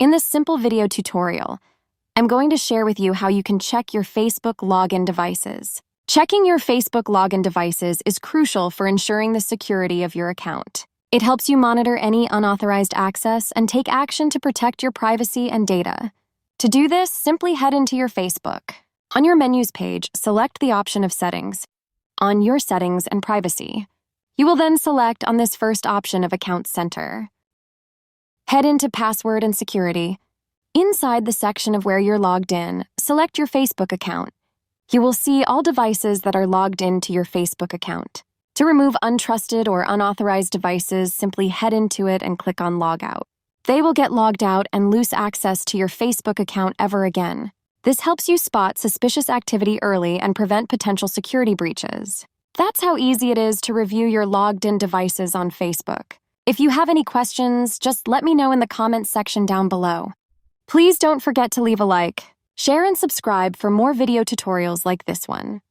In this simple video tutorial, I'm going to share with you how you can check your Facebook login devices. Checking your Facebook login devices is crucial for ensuring the security of your account. It helps you monitor any unauthorized access and take action to protect your privacy and data. To do this, simply head into your Facebook. On your menus page, select the option of Settings. On Your Settings and Privacy, you will then select on this first option of Account Center. Head into Password and Security. Inside the section of where you're logged in, select your Facebook account. You will see all devices that are logged into your Facebook account. To remove untrusted or unauthorized devices, simply head into it and click on Logout. They will get logged out and lose access to your Facebook account ever again. This helps you spot suspicious activity early and prevent potential security breaches. That's how easy it is to review your logged-in devices on Facebook. If you have any questions, just let me know in the comments section down below. Please don't forget to leave a like, share and subscribe for more video tutorials like this one.